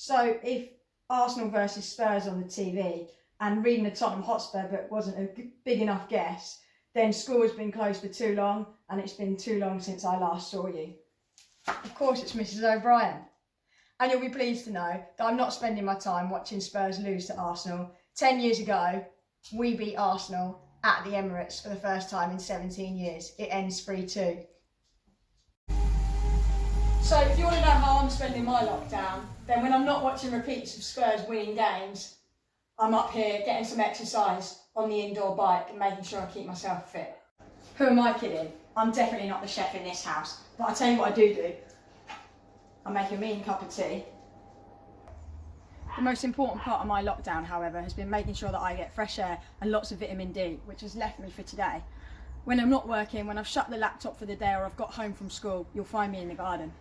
So if Arsenal versus Spurs on the TV and reading a Tottenham Hotspur book wasn't a big enough guess, then school has been closed for too long, and it's been too long since I last saw you. Of course, it's Mrs. O'Brien. And you'll be pleased to know that I'm not spending my time watching Spurs lose to Arsenal. 10 years ago, we beat Arsenal at the Emirates for the first time in 17 years. It ends 3-2. So if you want to know how I'm spending my lockdown, then when I'm not watching repeats of Spurs winning games, I'm up here getting some exercise on the indoor bike and making sure I keep myself fit. Who am I kidding? I'm definitely not the chef in this house, but I'll tell you what I do. I make a mean cup of tea. The most important part of my lockdown, however, has been making sure that I get fresh air and lots of vitamin D, which has left me for today. When I'm not working, when I've shut the laptop for the day or I've got home from school, you'll find me in the garden.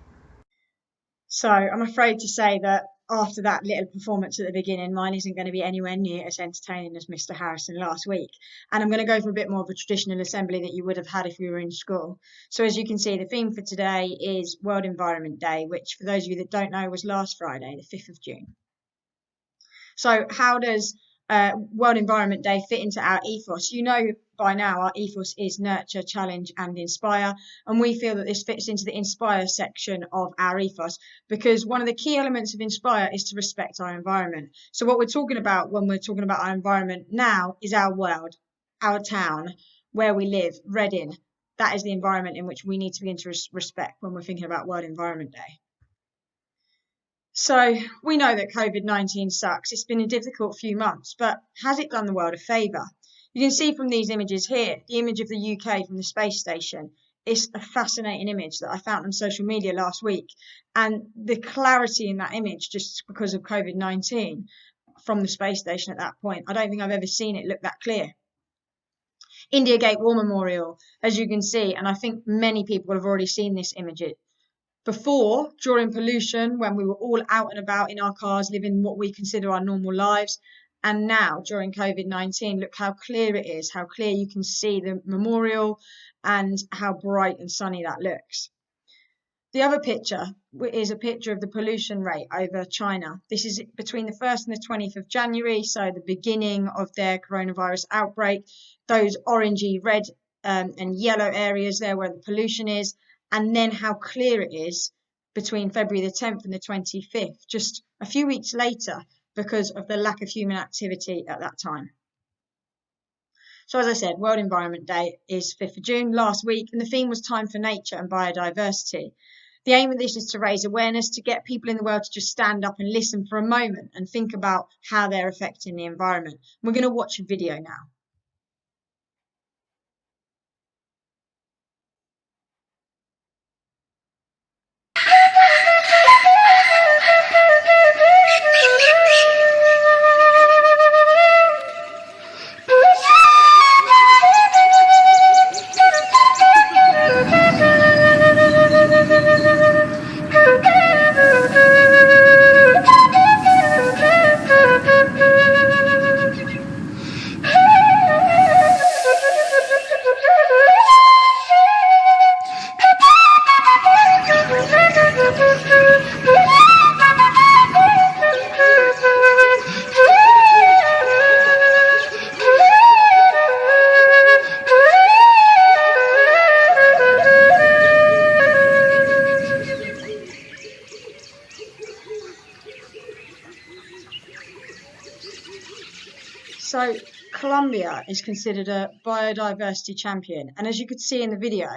So I'm afraid to say that after that little performance at the beginning, mine isn't going to be anywhere near as entertaining as Mr. Harrison last week. And I'm going to go for a bit more of a traditional assembly that you would have had if you were in school. So as you can see, the theme for today is World Environment Day, which for those of you that don't know was last Friday, the 5th of June. So how does World Environment Day fit into our ethos? You know by now our ethos is nurture, challenge and inspire, and we feel that this fits into the inspire section of our ethos because one of the key elements of inspire is to respect our environment. So what we're talking about when we're talking about our environment now is our world, our town, where we live, Reading. That is the environment in which we need to begin to respect when we're thinking about World Environment Day. So we know that COVID-19 sucks. It's been a difficult few months, but has it done the world a favour? You can see from these images here, the image of the UK from the space station. It's a fascinating image that I found on social media last week. And the clarity in that image, just because of COVID-19 from the space station at that point, I don't think I've ever seen it look that clear. India Gate War Memorial, as you can see, and I think many people have already seen this image. Before, during pollution, when we were all out and about in our cars, living what we consider our normal lives. And now, during COVID-19, look how clear it is, how clear you can see the memorial and how bright and sunny that looks. The other picture is a picture of the pollution rate over China. This is between the 1st and the 20th of January, so the beginning of their coronavirus outbreak. Those orangey, red and yellow areas there where the pollution is. And then how clear it is between February the 10th and the 25th, just a few weeks later, because of the lack of human activity at that time. So as I said, World Environment Day is 5th of June last week, and the theme was time for nature and biodiversity. The aim of this is to raise awareness, to get people in the world to just stand up and listen for a moment and think about how they're affecting the environment. We're going to watch a video now. So Colombia is considered a biodiversity champion. And as you could see in the video,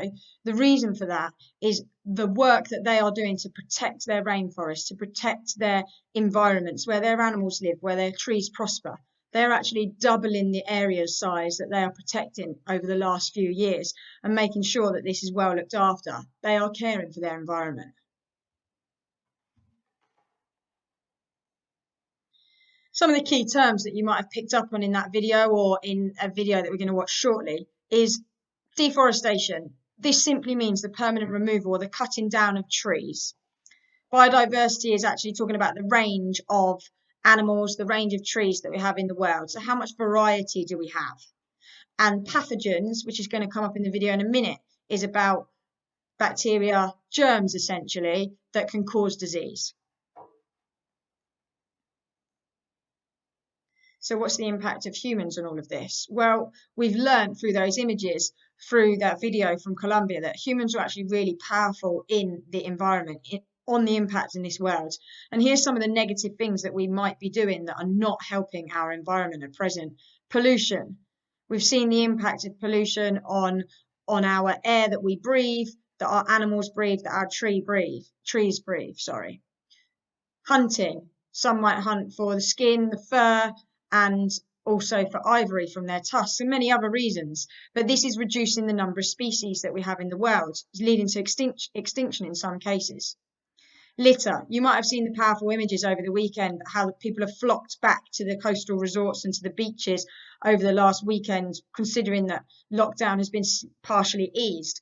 the reason for that is the work that they are doing to protect their rainforests, to protect their environments, where their animals live, where their trees prosper. They're actually doubling the area size that they are protecting over the last few years and making sure that this is well looked after. They are caring for their environment. Some of the key terms that you might have picked up on in that video or in a video that we're going to watch shortly is deforestation. This simply means the permanent removal or the cutting down of trees. Biodiversity is actually talking about the range of animals, the range of trees that we have in the world. So how much variety do we have? And pathogens, which is going to come up in the video in a minute, is about bacteria, germs essentially, that can cause disease. So what's the impact of humans on all of this? Well, we've learned through those images, through that video from Colombia, that humans are actually really powerful in the environment, on the impact in this world. And here's some of the negative things that we might be doing that are not helping our environment at present. Pollution. We've seen the impact of pollution on our air that we breathe, that our animals breathe, that our trees breathe, sorry. Hunting. Some might hunt for the skin, the fur, and also for ivory from their tusks, and many other reasons. But this is reducing the number of species that we have in the world, leading to extinction in some cases. Litter. You might have seen the powerful images over the weekend, how people have flocked back to the coastal resorts and to the beaches over the last weekend, considering that lockdown has been partially eased.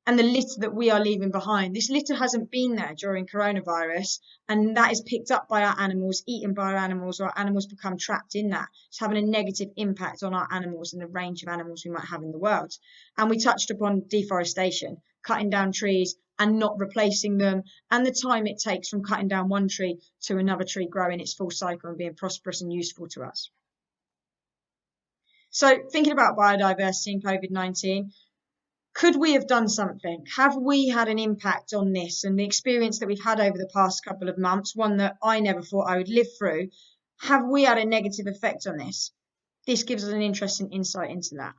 And the litter that we are leaving behind. This litter hasn't been there during coronavirus, and that is picked up by our animals, eaten by our animals, or our animals become trapped in that. It's having a negative impact on our animals and the range of animals we might have in the world. And we touched upon deforestation, cutting down trees and not replacing them, and the time it takes from cutting down one tree to another tree growing its full cycle and being prosperous and useful to us. So thinking about biodiversity in COVID-19, could we have done something? Have we had an impact on this? And the experience that we've had over the past couple of months, one that I never thought I would live through, have we had a negative effect on this? This gives us an interesting insight into that.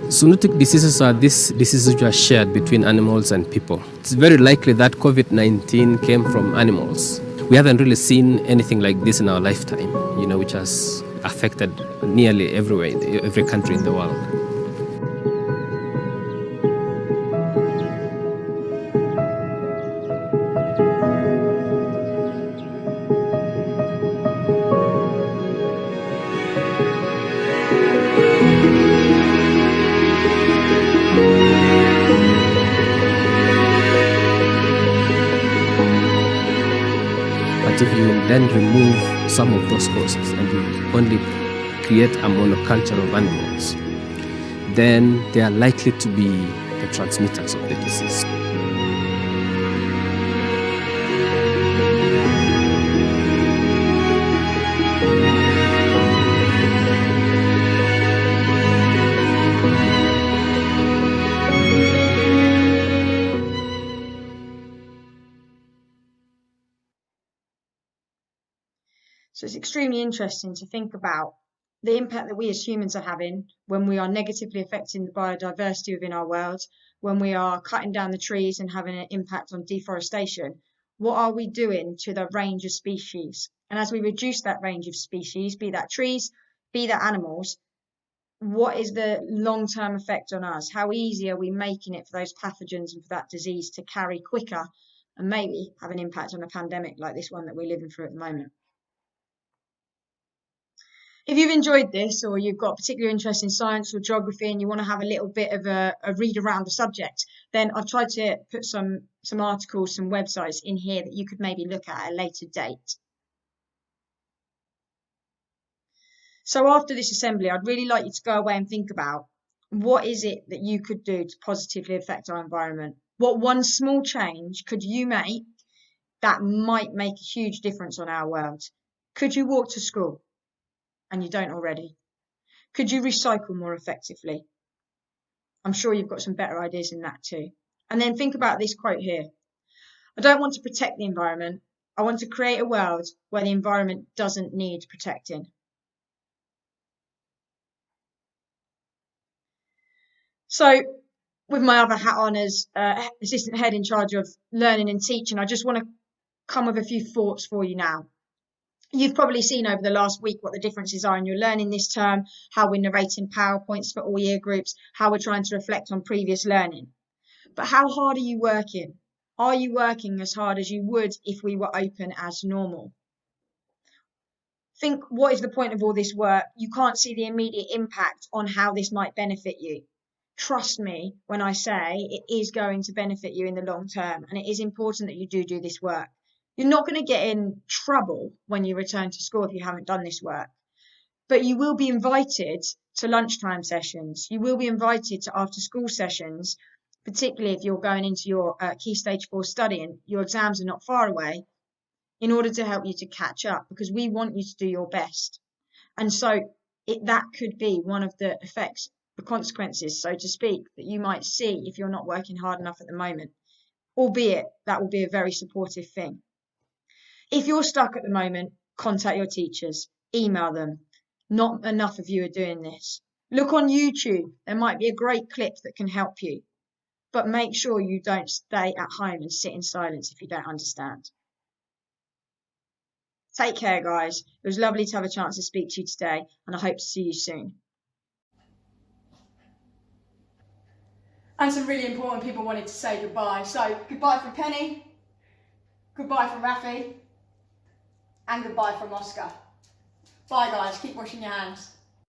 Zoonotic diseases are these diseases which are shared between animals and people. It's very likely that COVID-19 came from animals. We haven't really seen anything like this in our lifetime, which has affected nearly everywhere, every country in the world. But if you then remove some of those hosts and you only create a monoculture of animals, then they are likely to be the transmitters of the disease. So it's extremely interesting to think about the impact that we as humans are having when we are negatively affecting the biodiversity within our world, when we are cutting down the trees and having an impact on deforestation. What are we doing to the range of species? And as we reduce that range of species, be that trees, be that animals, what is the long-term effect on us? How easy are we making it for those pathogens and for that disease to carry quicker and maybe have an impact on a pandemic like this one that we're living through at the moment? If you've enjoyed this, or you've got a particular interest in science or geography and you want to have a little bit of a read around the subject, then I've tried to put some articles, some websites in here that you could maybe look at a later date. So after this assembly, I'd really like you to go away and think about what is it that you could do to positively affect our environment? What one small change could you make that might make a huge difference on our world? Could you walk to school and you don't already? Could you recycle more effectively? I'm sure you've got some better ideas in that too. And then think about this quote here. I don't want to protect the environment. I want to create a world where the environment doesn't need protecting. So with my other hat on as assistant head in charge of learning and teaching, I just want to come with a few thoughts for you now. You've probably seen over the last week what the differences are in your learning this term, how we're narrating PowerPoints for all year groups, how we're trying to reflect on previous learning. But how hard are you working? Are you working as hard as you would if we were open as normal? Think, what is the point of all this work? You can't see the immediate impact on how this might benefit you. Trust me when I say it is going to benefit you in the long term, and it is important that you do this work. You're not going to get in trouble when you return to school if you haven't done this work, but you will be invited to lunchtime sessions. You will be invited to after school sessions particularly if you're going into your Key Stage 4 study and your exams are not far away, in order to help you to catch up, because we want you to do your best. And so that could be one of the effects, the consequences, so to speak, that you might see if you're not working hard enough at the moment, albeit that will be a very supportive thing. If you're stuck at the moment, contact your teachers, email them. Not enough of you are doing this. Look on YouTube. There might be a great clip that can help you. But make sure you don't stay at home and sit in silence if you don't understand. Take care, guys. It was lovely to have a chance to speak to you today, and I hope to see you soon. And some really important people wanted to say goodbye. So goodbye from Penny, goodbye from Rafi, and goodbye from Oscar. Bye guys, keep washing your hands.